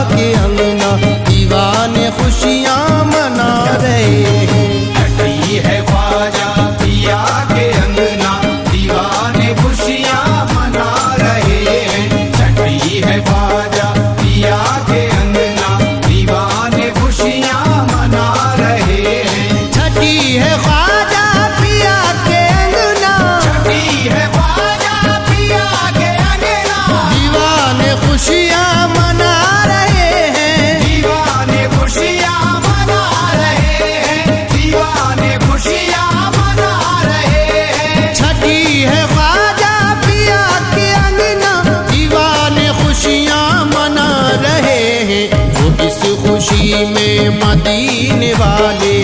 के अंगना दीवाने खुशियाँ मना रहे हैं। छठी है ख्वाजा पिया के अंगना दीवाने खुशियाँ मना रहे हैं। छठी है ख्वाजा पिया के अंगना दीवाने खुशियाँ मना रहे हैं। छठी है ख्वाजा पिया के अंगना, छठी है ख्वाजा पिया के अंगना दीवाने खुशियाँ मना रहे हैं। दीवाने खुशियाँ मना रहे हैं। दीवाने खुशियाँ मना रहे हैं। छठी है ख्वाजा पिया के अंगना दीवाने खुशियाँ मना रहे हैं। वो इस खुशी में मदीने वाले,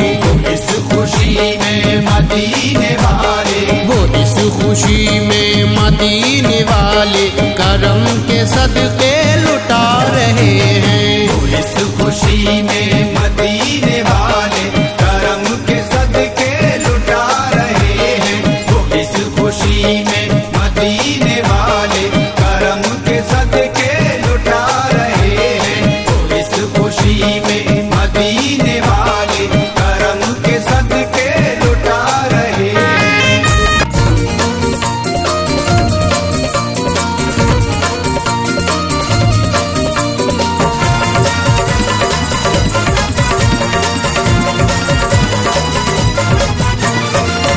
इस खुशी में मदीने वाले, वो इस खुशी में मदीने वाले करम के सदके लुटा रहे हैं। इस खुशी में मदीने वाले करम के सदके लुटा रहे हैं। वो इस खुशी में मदीने वाले करम के सदके लुटा रहे हैं। वो इस खुशी में मदीने वाले करम के सदके लुटा रहे हैं।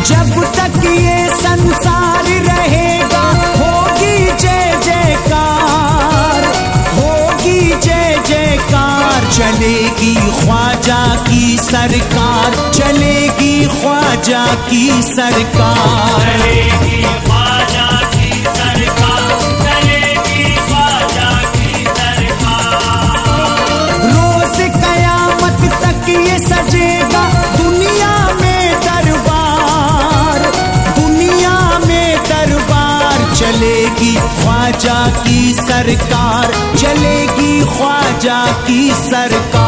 जब तक ये संसार रहेगा होगी जय जयकार, होगी जय जयकार। चलेगी ख्वाजा की सरकार, चलेगी ख्वाजा की सरकार। चलेगी ख्वाजा की सरकार, चलेगी ख्वाजा की सरकार। रोज कयामत तक ये सजेगा दुनिया में दरबार, दुनिया में दरबार। चलेगी ख्वाजा की सरकार, चलेगी ख्वाजा की सरकार।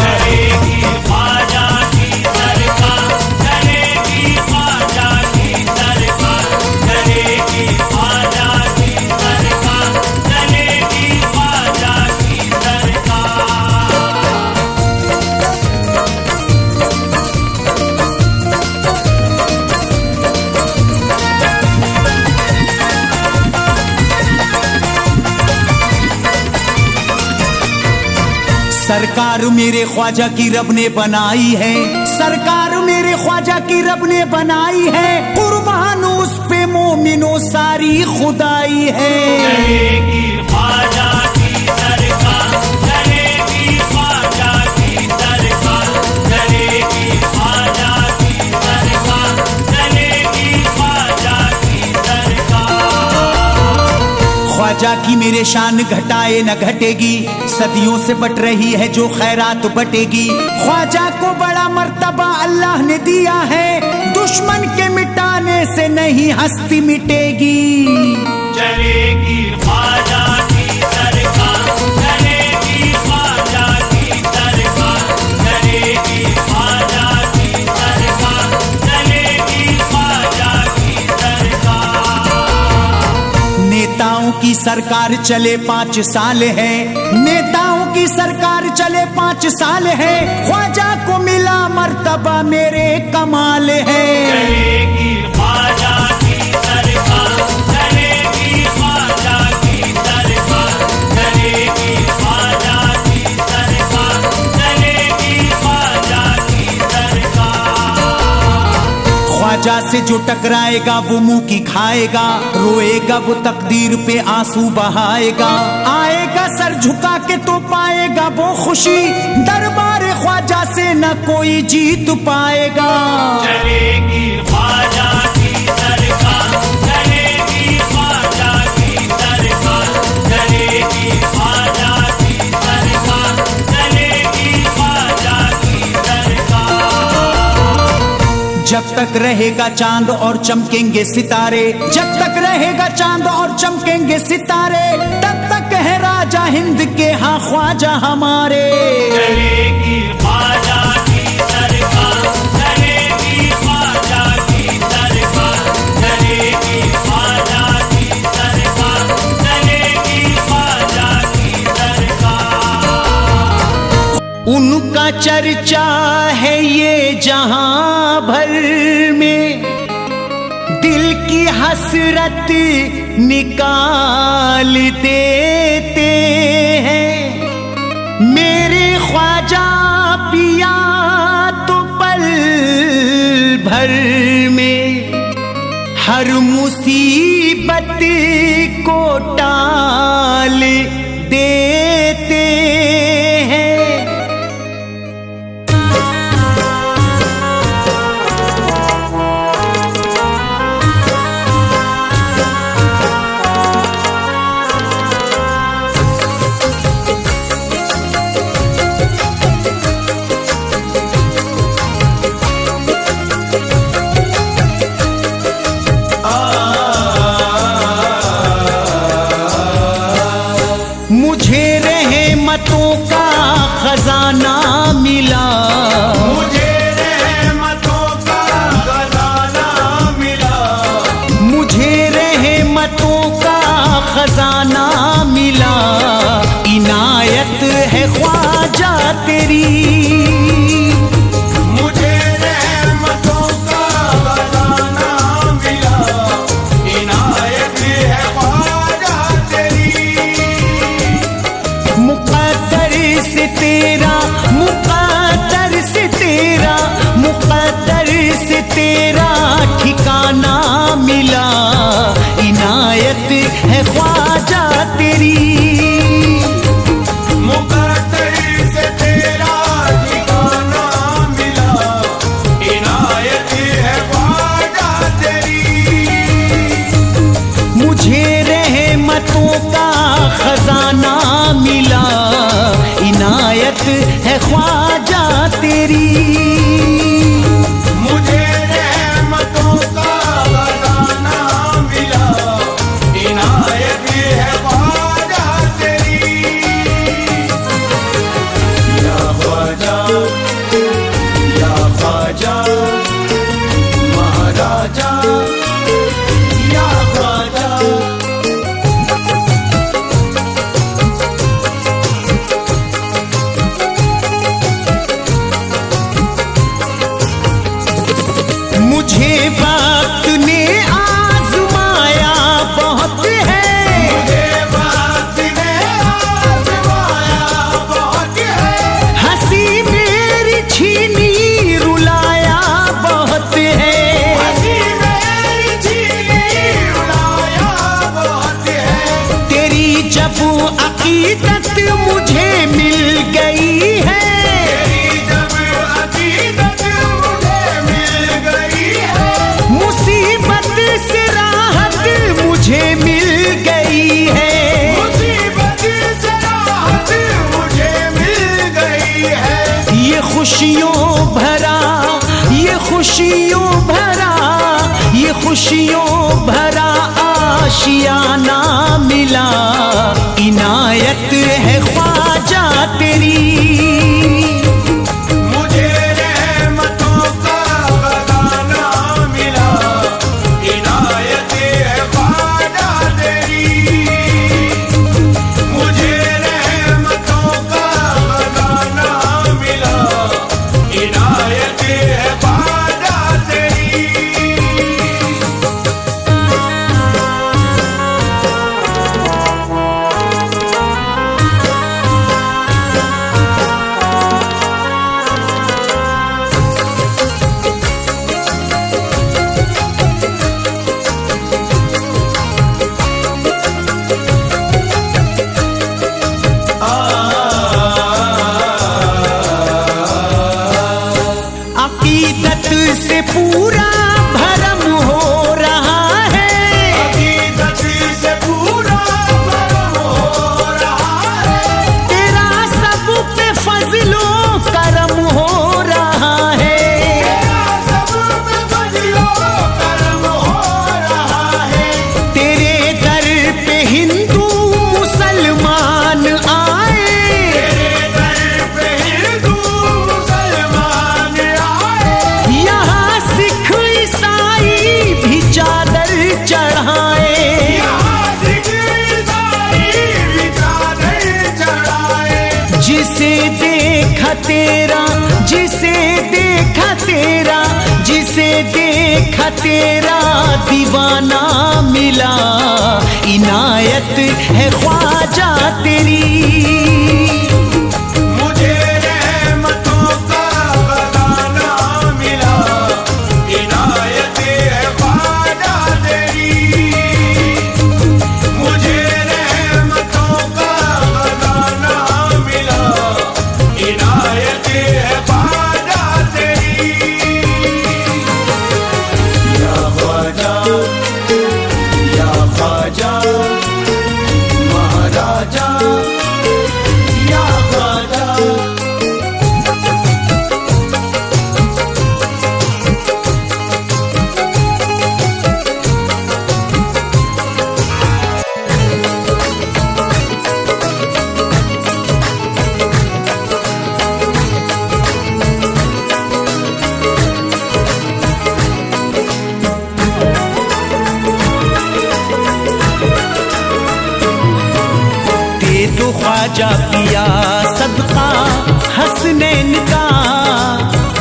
चलेगी ख्वाजा की सरकार, चलेगी ख्वाजा की सरकार। चलेगी ख्वाजा की सरकार, चलेगी ख्वाजा की सरकार। सरकार मेरे ख्वाजा की रब ने बनाई है, सरकार मेरे ख्वाजा की रब ने बनाई है। कुर्बान उस पे मोमिनो सारी खुदाई है। चलेगी ख्वाजा की सरकार, चलेगी ख्वाजा की सरकार। चलेगी ख्वाजा की सरकार, चलेगी ख्वाजा की सरकार। ख्वाजा की मेरे शान घटाए न घटेगी, सदियों से बट रही है जो खैरात बटेगी। ख्वाजा को बड़ा मर्तबा अल्लाह ने दिया है, दुश्मन के मिटाने से नहीं हस्ती मिटेगी। चलेगी ख्वाजा की सरकार, चलेगी ख्वाजा की सरकार। चलेगी ख्वाजा की सरकार, चलेगी ख्वाजा की सरकार। नेताओं की सरकार चले 5 साल है, नेताओं की सरकार चले 5 साल है। ख्वाजा को मिला मर्तबा मेरे कमाल है। चलेगी ख्वाजा की सरकार, चलेगी ख्वाजा की सरकार। चलेगी ख्वाजा की सरकार, चलेगी ख्वाजा की सरकार। ख्वाजा से जो टकराएगा वो मुंह की खाएगा, रोएगा वो तकदीर पे आंसू बहाएगा। आएगा सर झुका के तो पाएगा वो खुशी, दरबार ख्वाजा से न कोई जीत पाएगा। चलेगी ख्वाजा की सरकार, चलेगी ख्वाजा की सरकार। चलेगी ख्वाजा की सरकार, चलेगी ख्वाजा की सरकार। जब तक रहेगा चांद और चमकेंगे सितारे, जब तक रहेगा चांद और चमकेंगे सितारे, तब तक है राजा हिंद के हाँ ख्वाजा हमारे। चलेगी ख्वाजा की सरकार, चलेगी ख्वाजा की सरकार। चलेगी ख्वाजा की सरकार, चलेगी ख्वाजा की सरकार। चर्चा है ये जहां भर में, दिल की हसरत निकाल देते हैं। मेरे ख्वाजा पिया तो पल भर में हर मुसीबत को टाल देते हैं। मुझे रहमतों का खजाना मिला, मुझे रहमतों का खजाना मिला, मुझे रहमतों का खजाना मिला। इनायत है ख्वाजा तेरी, मुझे रहमतों का खजाना मिला, इनायत है ख्वाजा तेरी। मुक़द्दर से तेरा, मुक़द्दर से तेरा, मुक़द्दर से तेरा ठिकाना मिला। इनायत है ख्वाजा तेरी, मुक़द्दर से तेरा ठिकाना मिला, इनायत है ख्वाजा तेरी। मुझे रहमतों का खजाना मिला। इनायत है ख्वाजा तेरी, मुझे रहमतों का खजाना मिला, इनायत है ख्वाजा तेरी। या ख्वाजा, या ख्वाजा महाराजा, या ख्वाजा। मुझे वक्त ने आजमाया बहुत है, मुझे वक्त ने आज़माया बहुत है, हंसी मेरी छीनी रुलाया बहुत है। हंसी मेरी छीनी रुलाया बहुत है। तेरी जब अकीदत मुझे मिल गई है, तेरी जब अकीदत मुझे मिल गई है, मुसीबत से राहत मुझे मिल गई है। मुसीबत से राहत मुझे मिल गई है। ये खुशियों भरा, ये खुशियों भरा, ये खुशियों भरा आशियाना मिला। इनायत है ख्वाजा तेरी, मुझे रहमतों का खजाना मिला, इनायत है ख्वाजा तेरी। मुझे रहमतों का खजाना मिला, इनायत है ख्वाजा तेरी। देखा तेरा, जिसे देखा तेरा, जिसे देखा तेरा दीवाना मिला। इनायत है ख्वाजा तेरी, मुझे रहमतों का खजाना मिला। इनायत है ख्वाजा तेरी, मुझे रहमतों का खजाना मिला। इनायत है ख्वाजा तेरी। या ख्वाजा, या ख्वाजा महाराजा, या ख्वाजा। दे दो ख्वाजा पिया सदका हसनैन का,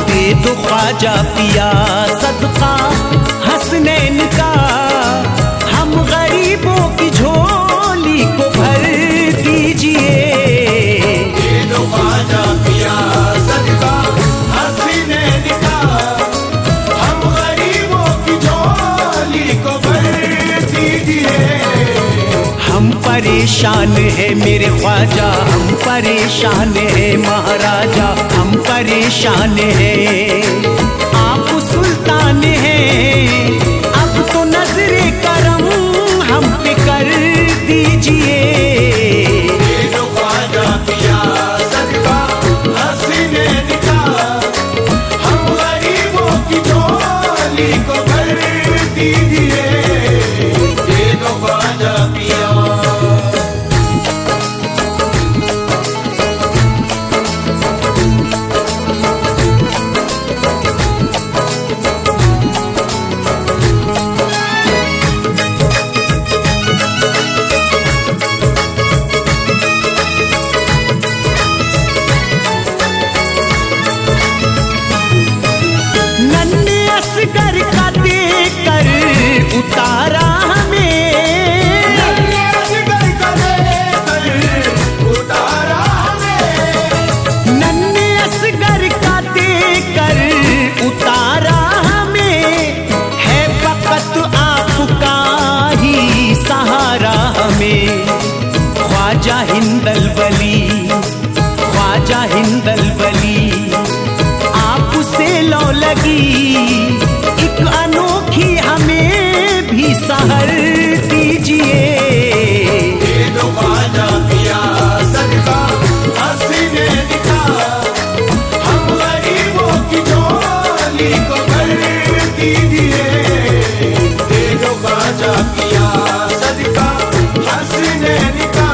दे दो ख्वाजा पिया सदका हसनैन का। हम गरीबों की झोली को भर दीजिए। दे दो ख्वाजा पिया सदका हसनैन का, हम गरीबों की झोली को भर दीजिए। हम परेशान है मेरे ख्वाजा, हम परेशान है महाराजा, हम परेशान है। आप सुल्तान हैं, अब तो नजरे करम हम पे कर दीजिए। दे दो ख्वाजा पिया सदका हसनैन का, हम गरीबों की झोली को भर दीजिए। दे दो ख्वाजा पिया। नन्हे असगर का देकर उतारा हमें, उतारा हमें। नन्हे असगर का देकर उतारा हमें। है फकत आपका ही सहारा हमें। ख्वाजा हिंदल वली, ख्वाजा हिंदल वली, आपसे लौ लगी एक अनोखी हमें भी सहर दीजिए। दे दो ख्वाजा पिया सदका हसनैन का, हम गरीबों की झोली को भर दीजिए। दे दो ख्वाजा पिया सदका हसनैन का,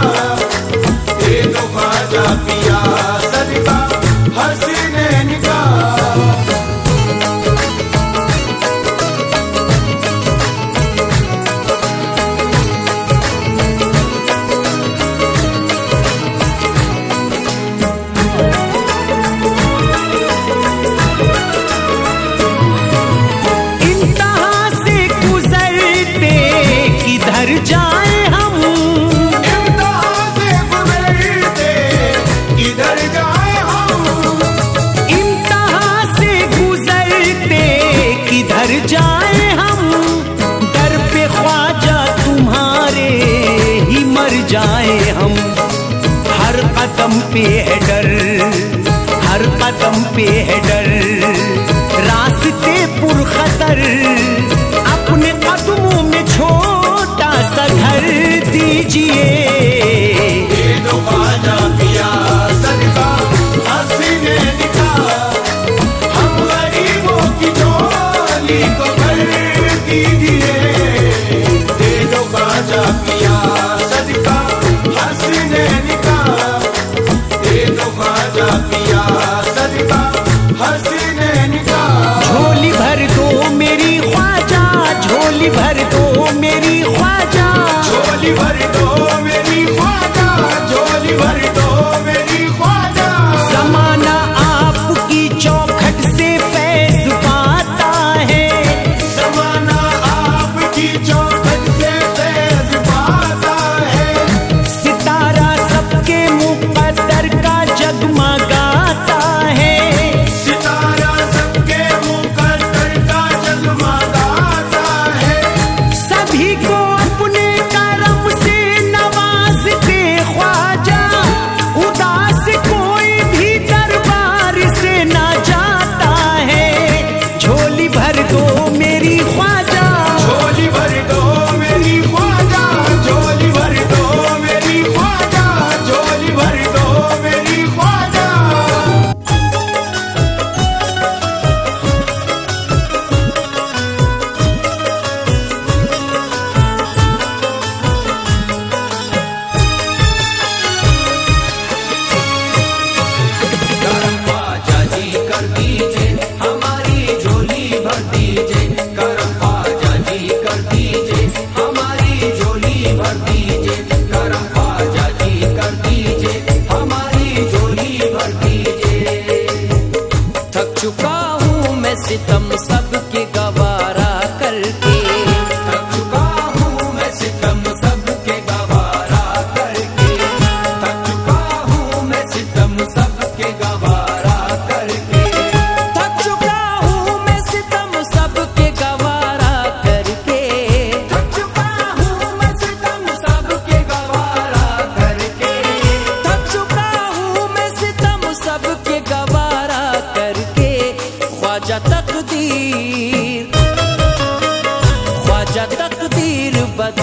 दे दो ख्वाजा पिया सदका हसनैन का। इंतहा से गुजरते किधर जाए हम, इम्तिहान से गुजरते किधर जाए हम। इंतहा से गुजरते किधर जाए हम। दर पे ख्वाजा तुम्हारे ही मर जाए हम। हर कदम पे है डर, हर कदम पे है डर, रास्ते पुरखतर। अपने कदमों में छोटा सा घर दीजिए। दे दो ख्वाजा पिया सदका हसनैन का, हम गरीबों की झोली को भर दीजिए। दे दो ख्वाजा पिया सदका हसनैन का, दे दो ख्वाजा पिया सदका हसनैन का। झोली भर दो मेरी ख्वाजा, झोली भर दो मेरी ख्वाजा। झोली भर दो मेरी ख्वाजा, झोली भर दो मेरी ख्वाजा। जमाना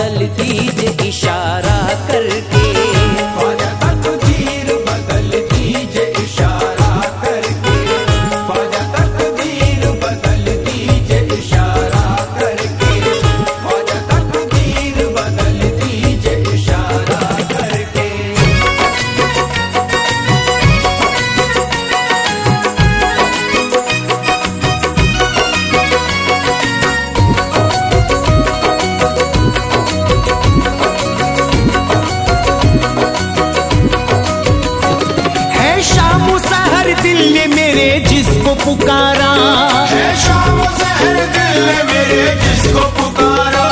बदल दीजिए इशारा करके। ख्वाजा तकदीर बदल दीजिए इशारा करके, ख्वाजा तकदीर बदल दीजिए इशारा करके, ख्वाजा तकदीर बदल दीजिए इशारा करके। है शाम सहर दिल ने मेरे जिसको पुकारा, है शाम सहर दिल ने मेरे जिसको पुकारा,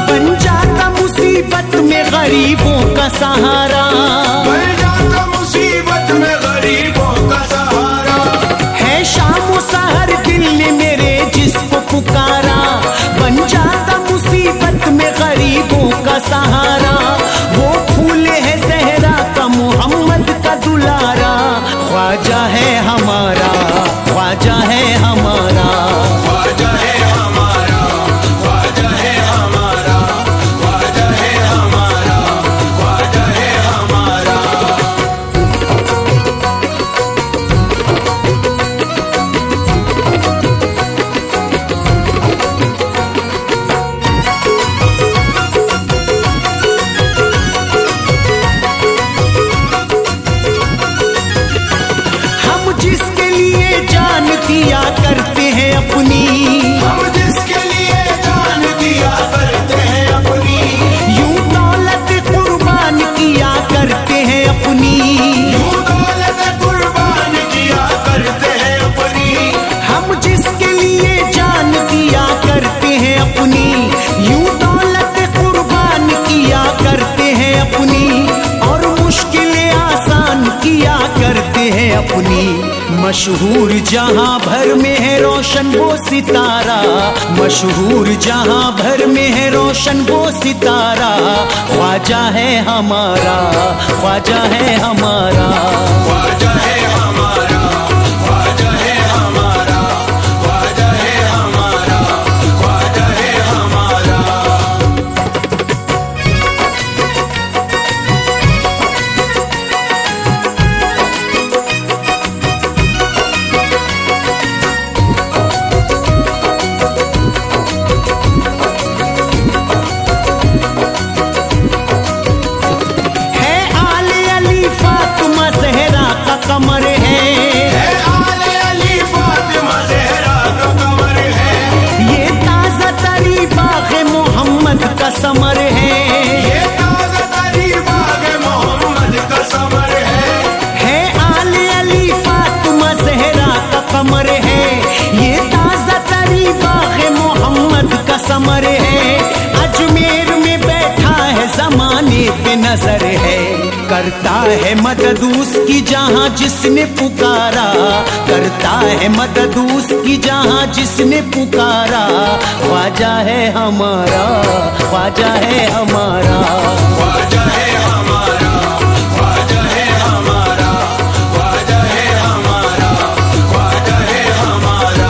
बन जाता मुसीबत में गरीबों का सहारा। बन जाता मुसीबत में गरीबों का सहारा। है शाम सहर दिल ने मेरे जिसको पुकारा, बन जाता मुसीबत में गरीबों का सहारा। वो फूल है सहरा का मोहम्मद का दुलारा, ख्वाजा है हमारा, ख्वाजा है हमारा। ख्वाजा है हमारा, ख्वाजा है हमारा, ख्वाजा है हमारा, ख्वाजा है हमारा। हम जिसके लिए जान दिया करते हैं अपनी, हम जिसके लिए जान दिया करते हैं अपनी, यूं दौलत कुर्बान किया करते हैं अपनी। यूं दौलत कुर्बान किया करते हैं अपनी, हम जिसके लिए जान दिया करते हैं अपनी, यूं दौलत कुर्बान किया करते हैं अपनी। और मुश्किलें आसान किया करते हैं अपनी। मशहूर जहां भर में है रोशन वो सितारा, मशहूर जहां भर में है रोशन वो सितारा। ख्वाजा है हमारा, ख्वाजा है हमारा। ख्वाजा है हमारा, ख्वाजा है हमारा, ख्वाजा है हमारा, ख्वाजा है हमारा। है आले अली फातिमा ज़हरा का कमर है, है आले अली फातिमा ज़हरा का कमर है, ये ताज़ा तरी बाग़ मोहम्मद का समर है। ये ताज़ा तरी बाग़ मोहम्मद का समर है आले अली फातिमा ज़हरा का कमर है, ये ताज़ा तरी बाग़ मोहम्मद का समर है। अजमेर में बैठा है ज़माने पे नजर है, करता है मदद उसकी जहां जिसने पुकारा, करता है मदद उसकी जहां जिसने पुकारा। ख्वाजा है हमारा, ख्वाजा है हमारा। ख्वाजा है हमारा, ख्वाजा है हमारा, ख्वाजा है हमारा, ख्वाजा है हमारा।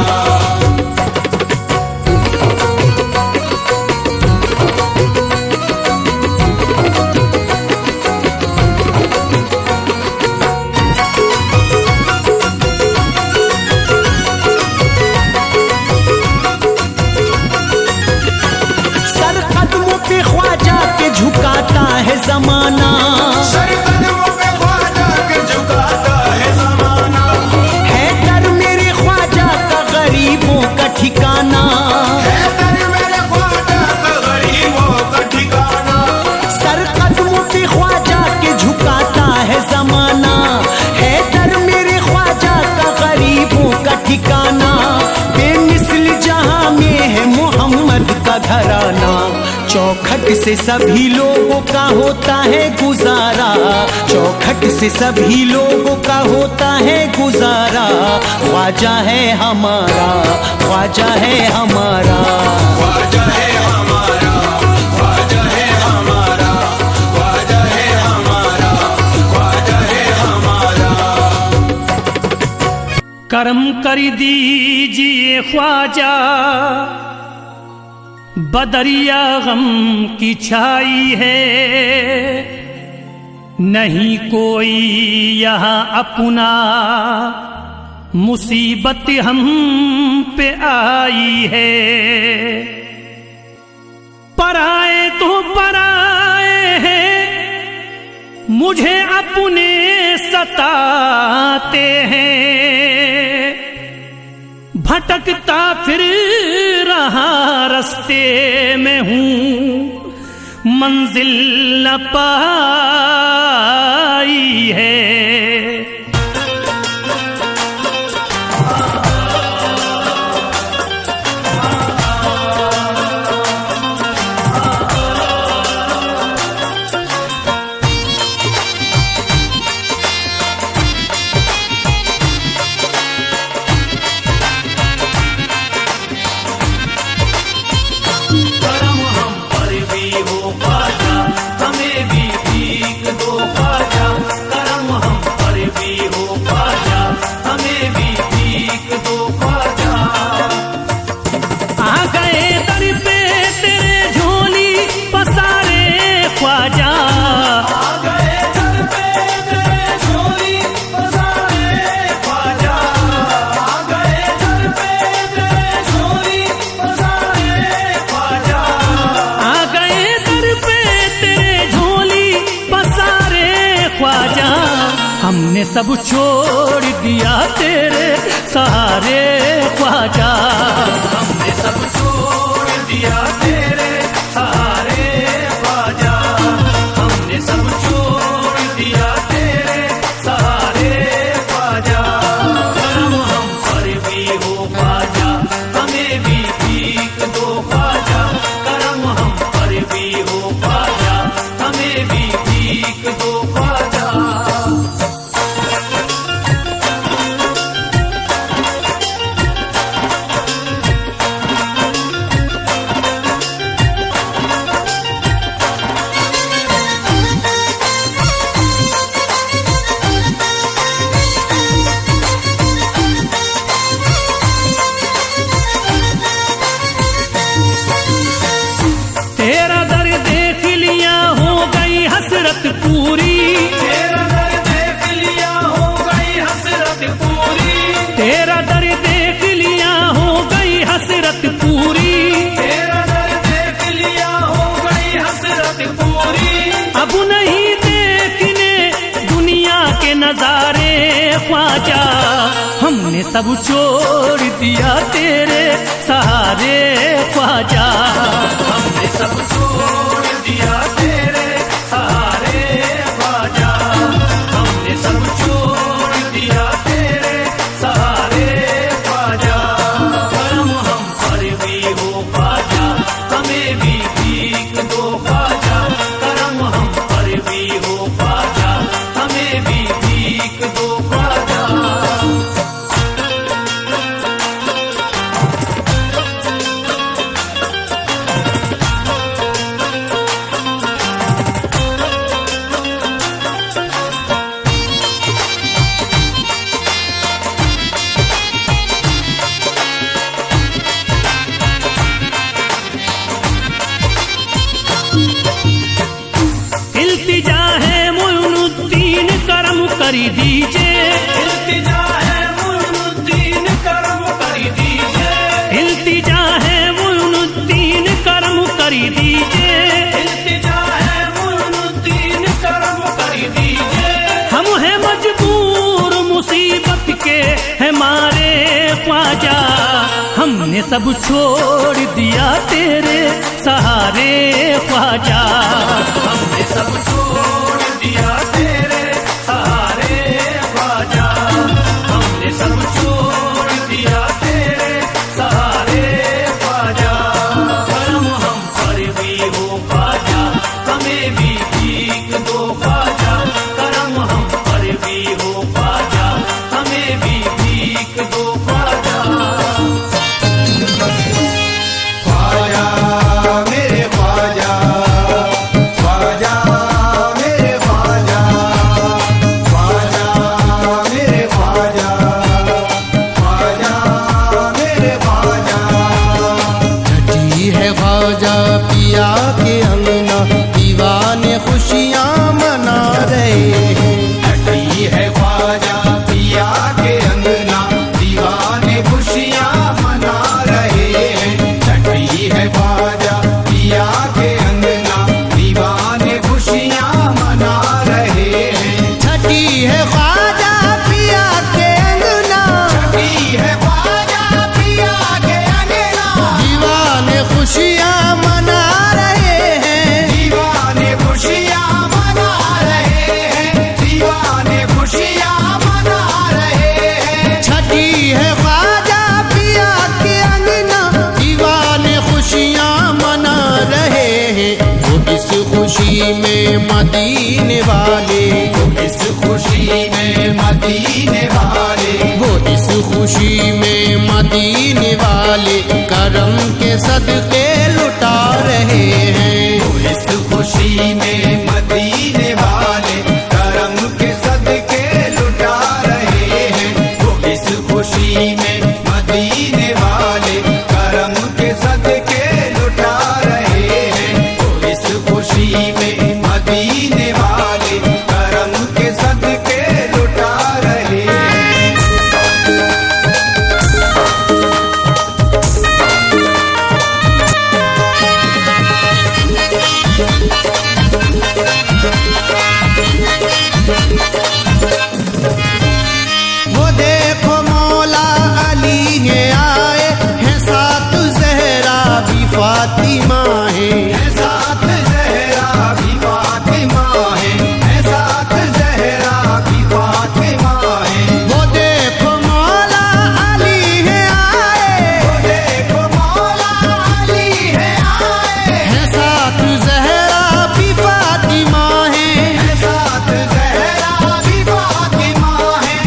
सर कदमों पे ख्वाजा के झुकाता है जमाना, सर कदमों पे ख्वाजा के झुकाता है ज़माना, है दर मेरे ख्वाजा का गरीबों का ठिकाना। है दर मेरे ख्वाजा का गरीबों का ठिकाना। सर कदमों पे ख्वाजा के झुकाता है जमाना, है दर मेरे ख्वाजा का गरीबों का ठिकाना। बेमिसल जहां में है मोहम्मद का घराना, चौखट से सभी लोगों का होता है गुजारा, चौखट से सभी लोगों का होता है गुजारा। ख्वाजा है हमारा, ख्वाजा है हमारा। ख्वाजा है हमारा, ख्वाजा है हमारा, ख्वाजा है हमारा, ख्वाजा है हमारा। करम कर दीजिए ख्वाजा, बदरिया गम की छाई है, नहीं कोई यहाँ अपना, मुसीबत हम पे आई है। पराए तो पराए हैं, मुझे अपने सताते हैं। भटकता फिर रहा रास्ते में हूँ, मंजिल न पाई है। हमने सब छोड़ दिया तेरे सहारे ख्वाजा, हमने सब छोड़ दिया तेरे सहारे ख्वाजा, हमने सब छोड़ दिया तेरे सहारे ख्वाजा। करम हम पर भी हो ख्वाजा, हमें भी भीख दो ख्वाजा। करम हम पर भी हो ख्वाजा, हमें भी भीख दो ख्वाजा। तेरा दर देख लिया हो गई हसरत पूरी, तेरा दर देख लिया हो गई हसरत पूरी, तेरा दर देख लिया हो गई हसरत पूरी, तेरा दर देख लिया हो गई हसरत पूरी। अब नहीं देखने दुनिया के नजारे ख्वाजा, हमने सब छोड़ दिया तेरे सहारे ख्वाजा, हमने सब छोड़ दिया तेरे सहारे ख्वाजा, हमने सब छोड़ दिया तेरे सहारे ख्वाजा। करम हम पर भी हो ख्वाजा, हमें भी भीख दो ख्वाजा। करम हम पर भी हो ख्वाजा, हमें भी भीख दो ख्वाजा। इल्तिजा है मोइनुद्दीन करम कर दीजिए, इल्तिजा है मोइनुद्दीन करम कर दीजिए, इल्तिजा है मोइनुद्दीन करम कर दीजिए, इल्तिजा है मोइनुद्दीन करम कर दीजिए। हम हैं मजबूर मुसीबत के हमारे ख्वाजा, हमने सब छोड़ दिया तेरे सहारे ख्वाजा, हमने सब छोड़ दिया तेरे सहारे ख्वाजा, हमने सब छोड़ दिया तेरे सहारे ख्वाजा। करम हम पर भी हो ख्वाजा, हमें भी भीख दो ख्वाजा। करम हम पर भी हो ख्वाजा, हमें भी भीख दो ख्वाजा। ख्वाजा मेरे ख्वाजा, ख्वाजा मेरे ख्वाजा, ख्वाजा मेरे ख्वाजा, ख्वाजा मेरे ख्वाजा। छठी है ख्वाजा खुशियाँ मना रहे हैं। छठी है ख्वाजा पिया के अंगना, दीवाने खुशियाँ मना रहे हैं। छठी है ख्वाजा पिया के अंगना, दीवाने खुशियाँ मना रहे हैं। छठी है ख्वाजा पिया के अंगना, छठी है ख्वाजा पिया के अंगना, दीवाने खुशियाँ मना रहे हैं। दीवाने खुशियाँ मना रहे हैं। दीवाने खुशियाँ मना रहे हैं। छठी है ख्वाजा पिया के अंगना, दीवाने खुशियाँ मना रहे हैं। वो इस खुशी में मदीने वाले, इस खुशी में मदीने वाले, वो इस खुशी में मदीने वाले करम के सदके लुटा रहे हैं। इस खुशी में मदीने वाले करम के सदके लुटा रहे हैं। वो इस खुशी में मदीने वाले करम के सदके लुटा रहे हैं। वो इस खुशी में मदीने वाले करम के सदके लुटा रहे हैं। वो देखो मौला अली है आए हैं, साथ ज़हरा भी फातिमा है। साथ ज़हरा भी फातिमा है। साथ ज़हरा भी फातिमा है। वो देखो मौला अली है आए वो देखो मौला अली है आए हैं, साथ ज़हरा भी फातिमा है। साथ ज़हरा भी फातिमा है।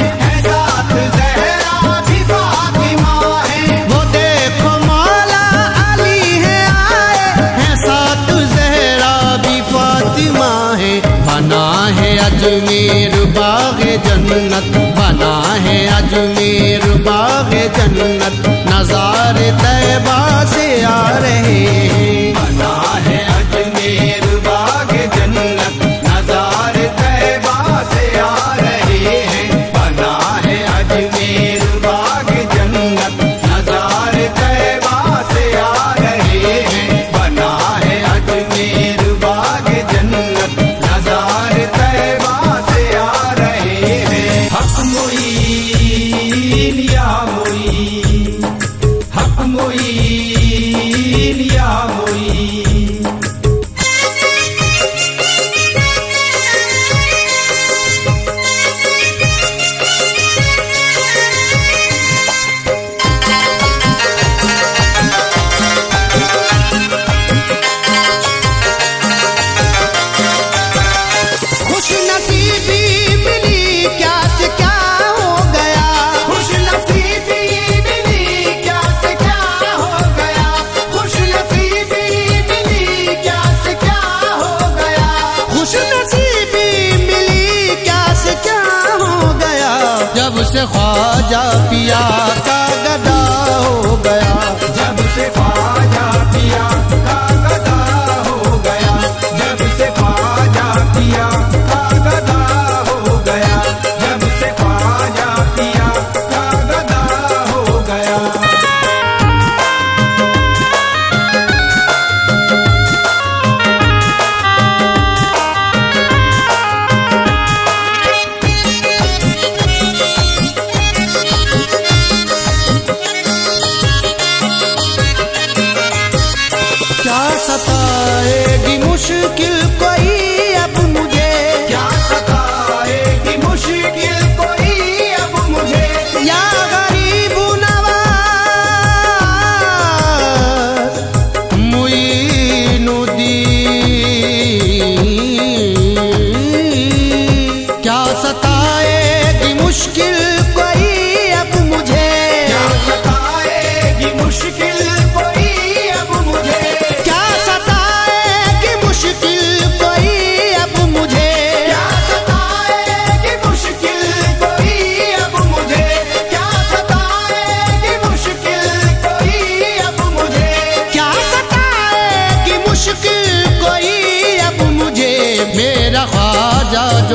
साथ ज़हरा भी फातिमा है। वो देखो मौला अली है आए हैं, साथ ज़हरा भी फातिमा है। बना है अजमेर बाग जन्नत, बना है अजमेर बाग जन्नत, नज़ारे तैबा से आ रहे हैं। बना है अजमेर बाग जन्नत, नज़ारे तैबा से आ रहे हैं। बना है अजमेर बाग जन्नत, नज़ारे तैबा से आ रहे हैं। बना है अजमेर बाग जन्नत, नज़ारे तैबा से आ रहे हैं। हक मोईन या मोईन, हक मोईन या मोईन। खुश नसीबी मिली क्या से क्या हो गया, खुश नसीबी मिली क्या से क्या हो गया। खुश नसीबी मिली क्या से क्या हो गया। खुश नसीबी मिली क्या से क्या हो गया। जब से ख्वाजा पिया का गदा हो गया, जब से ख्वाजा पिया का गदा हो गया। जब से ख्वाजा पिया का गदा हो गया। जब से ख्वाजा पिया का गदा हो गया।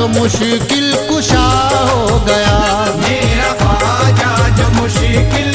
जो मुश्किल कुशा हो गया, मेरा ख्वाजा जो मुश्किल